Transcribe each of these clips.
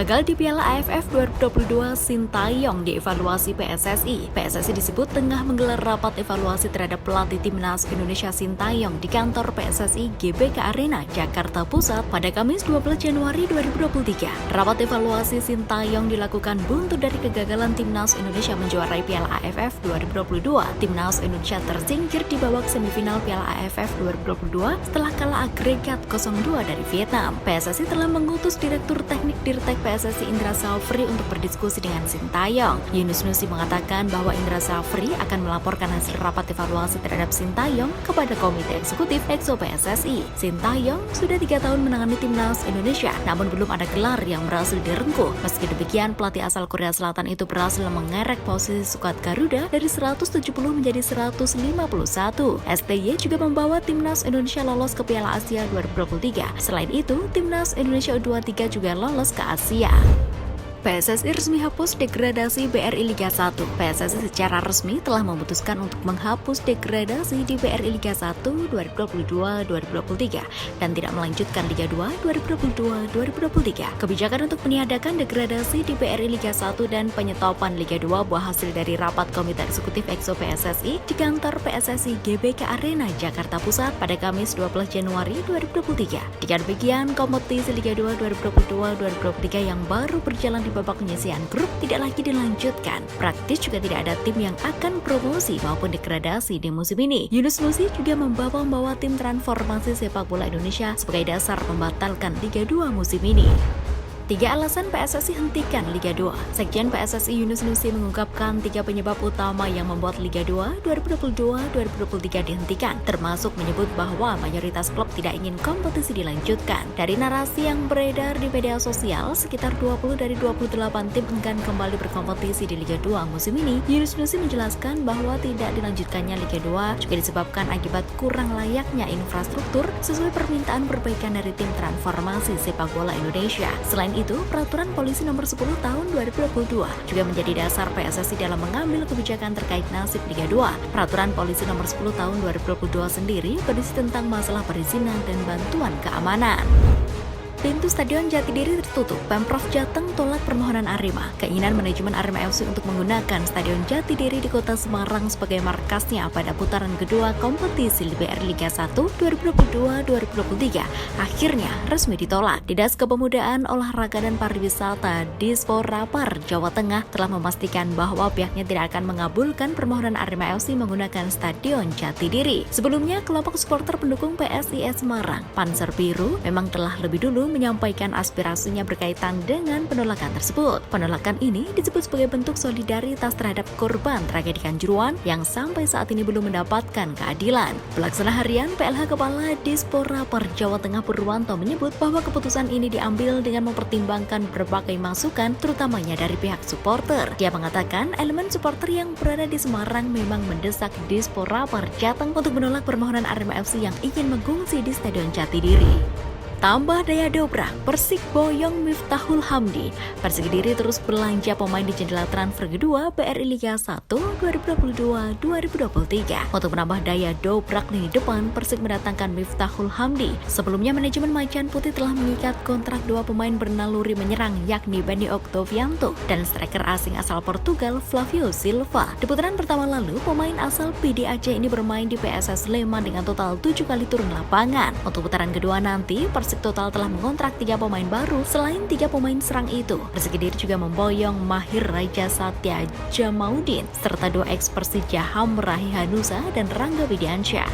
Gagal di Piala AFF 2022, Sintayong dievaluasi PSSI. PSSI disebut tengah menggelar rapat evaluasi terhadap pelatih timnas Indonesia Sintayong di kantor PSSI GBK Arena, Jakarta Pusat pada Kamis 12 Januari 2023. Rapat evaluasi Sintayong dilakukan buntu dari kegagalan timnas Indonesia menjuarai Piala AFF 2022. Timnas Indonesia tersingkir di babak semifinal Piala AFF 2022 setelah kalah agregat 0-2 dari Vietnam. PSSI telah mengutus Direktur Teknik Dirtek PSSI Indra Safri untuk berdiskusi dengan Sintayong. Yunus Nusi mengatakan bahwa Indra Safri akan melaporkan hasil rapat evaluasi terhadap Sintayong kepada Komite Eksekutif EXO PSSI. Sintayong sudah 3 tahun menangani timnas Indonesia, namun belum ada gelar yang berhasil direngkuh. Meski demikian, pelatih asal Korea Selatan itu berhasil mengerek posisi skuad Garuda dari 170 menjadi 151. STY juga membawa timnas Indonesia lolos ke Piala Asia 2023. Selain itu, timnas Indonesia U23 juga lolos ke Asia. PSSI resmi hapus degradasi BRI Liga 1. PSSI secara resmi telah memutuskan untuk menghapus degradasi di BRI Liga 1 2022-2023 dan tidak melanjutkan Liga 2 2022-2023. Kebijakan untuk meniadakan degradasi di BRI Liga 1 dan penyetopan Liga 2 buah hasil dari rapat Komite Eksekutif EXO PSSI di kantor PSSI GBK Arena, Jakarta Pusat pada Kamis 12 Januari 2023. Dengan demikian, kompetisi Liga 2 2022-2023 yang baru berjalan di babak penyisihan grup tidak lagi dilanjutkan. Praktis juga tidak ada tim yang akan promosi maupun degradasi di musim ini. Yunus Nusi juga membawa tim transformasi sepak bola Indonesia sebagai dasar membatalkan Liga 2 musim ini. 3 alasan PSSI hentikan Liga 2. Sekjen PSSI Yunus Nusi mengungkapkan 3 penyebab utama yang membuat Liga 2 2022-2023 dihentikan, termasuk menyebut bahwa mayoritas klub tidak ingin kompetisi dilanjutkan. Dari narasi yang beredar di media sosial, sekitar 20 dari 28 tim enggan kembali berkompetisi di Liga 2 musim ini. Yunus Nusi menjelaskan bahwa tidak dilanjutkannya Liga 2 juga disebabkan akibat kurang layaknya infrastruktur sesuai permintaan perbaikan dari tim transformasi sepak bola Indonesia. Selain itu, Peraturan Polisi Nomor 10 Tahun 2022 juga menjadi dasar PSSI dalam mengambil kebijakan terkait nasib Liga 2. Peraturan Polisi Nomor 10 Tahun 2022 sendiri berisi tentang masalah perizinan dan bantuan keamanan. Pintu Stadion Jatidiri tertutup. Pemprov Jateng tolak permohonan Arema. Keinginan manajemen Arema FC untuk menggunakan Stadion Jatidiri di Kota Semarang sebagai markasnya pada putaran kedua kompetisi BRI Liga 1 2022-2023 akhirnya resmi ditolak. Dinas Kepemudaan, Olahraga dan Pariwisata Disporapar Jawa Tengah telah memastikan bahwa pihaknya tidak akan mengabulkan permohonan Arema FC menggunakan Stadion Jatidiri. Sebelumnya, kelompok supporter pendukung PSIS Semarang, Panzer Biru, memang telah lebih dulu menyampaikan aspirasinya berkaitan dengan penolakan tersebut. Penolakan ini disebut sebagai bentuk solidaritas terhadap korban tragedi Kanjuruhan yang sampai saat ini belum mendapatkan keadilan. Pelaksana harian PLH Kepala Disporapar Jawa Tengah Purwanto menyebut bahwa keputusan ini diambil dengan mempertimbangkan berbagai masukan terutamanya dari pihak supporter. Dia mengatakan elemen supporter yang berada di Semarang memang mendesak Disporapar Jateng untuk menolak permohonan Arema FC yang ingin mengungsi di Stadion Jatidiri. Tambah daya dobrak, Persik boyong Miftahul Hamdi. Persik Kediri terus belanja pemain di jendela transfer kedua BRI Liga 1 2022-2023. Untuk menambah daya dobrak lini depan, Persik mendatangkan Miftahul Hamdi. Sebelumnya, manajemen Macan Putih telah mengikat kontrak 2 pemain bernaluri menyerang, yakni Benny Octavianto dan striker asing asal Portugal Flavio Silva. Di putaran pertama lalu, pemain asal PD Aceh ini bermain di PSS Sleman dengan total 7 kali turun lapangan. Untuk putaran kedua nanti, Persik total telah mengontrak 3 pemain baru. Selain 3 pemain serang itu, Persik Kediri juga memboyong Mahir Raja Satya Jamaudin serta 2 eks Persija Hamrahi Hanusa dan Rangga Widiansyah.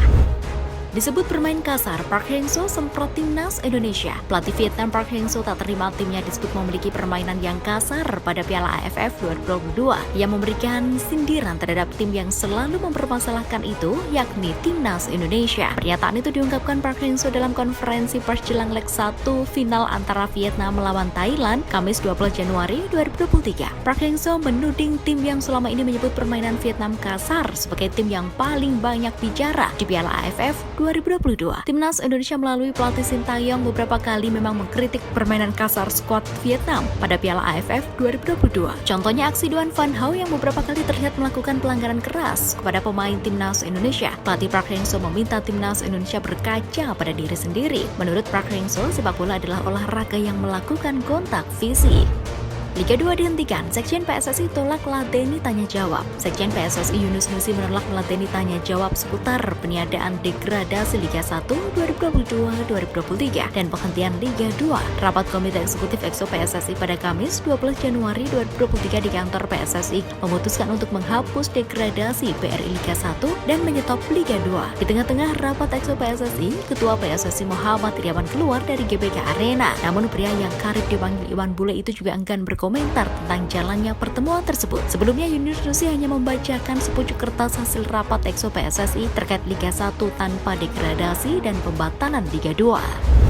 Disebut bermain kasar, Park Hang-seo semprot timnas Indonesia. Pelatih Vietnam Park Hang-seo tak terima timnya disebut memiliki permainan yang kasar pada Piala AFF 2022. Ia memberikan sindiran terhadap tim yang selalu mempermasalahkan itu, yakni timnas Indonesia. Pernyataan itu diungkapkan Park Hang-seo dalam konferensi pers jelang leg 1 final antara Vietnam melawan Thailand, Kamis 12 Januari 2023. Park Hang-seo menuding tim yang selama ini menyebut permainan Vietnam kasar sebagai tim yang paling banyak bicara di Piala AFF 2022. Timnas Indonesia melalui pelatih Sintayong beberapa kali memang mengkritik permainan kasar skuad Vietnam pada Piala AFF 2022. Contohnya aksi Duan Van Hau yang beberapa kali terlihat melakukan pelanggaran keras kepada pemain Timnas Indonesia. Pelatih Park Hang-seo meminta Timnas Indonesia berkaca pada diri sendiri. Menurut Park Hang-seo, sepak bola adalah olahraga yang melakukan kontak fisik. Liga 2 dihentikan, Sekjen PSSI tolak ladeni tanya jawab. Sekjen PSSI Yunus Nusi menolak meladeni tanya jawab seputar peniadaan degradasi Liga 1 2022-2023 dan penghentian Liga 2. Rapat Komite Eksekutif EXO PSSI pada Kamis 12 Januari 2023 di kantor PSSI memutuskan untuk menghapus degradasi BRI Liga 1 dan menyetop Liga 2. Di tengah-tengah rapat EXO PSSI, Ketua PSSI Muhammad Iriawan keluar dari GBK Arena. Namun pria yang karib dipanggil Iwan Bule itu juga enggan berkomentar tentang jalannya pertemuan tersebut. Sebelumnya Yunus Nusi hanya membacakan sepucuk kertas hasil rapat EXO PSSI terkait Liga 1 tanpa degradasi dan pembatalan Liga 2.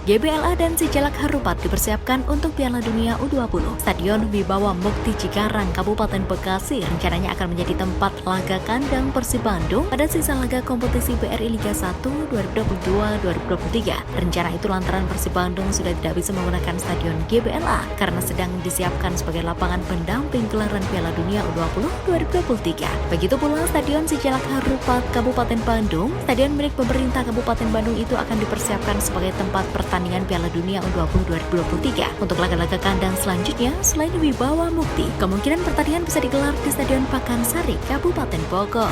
GBLA dan Sijalak Harupat dipersiapkan untuk Piala Dunia U20. Stadion Wibawa Mukti Cikarang, Kabupaten Bekasi rencananya akan menjadi tempat laga kandang Persib Bandung pada sisa laga kompetisi BRI Liga 1 2022-2023. Rencana itu lantaran Persib Bandung sudah tidak bisa menggunakan Stadion GBLA karena sedang disiapkan sebagai lapangan pendamping gelaran Piala Dunia U20 2023. Begitu pula Stadion Sijalak Harupat Kabupaten Bandung, stadion milik pemerintah Kabupaten Bandung itu akan dipersiapkan sebagai tempat pertandingan Piala Dunia U20 2023. Untuk laga-laga kandang selanjutnya, selain Wibawa Mukti, kemungkinan pertandingan bisa digelar di Stadion Pakansari, Kabupaten Bogor.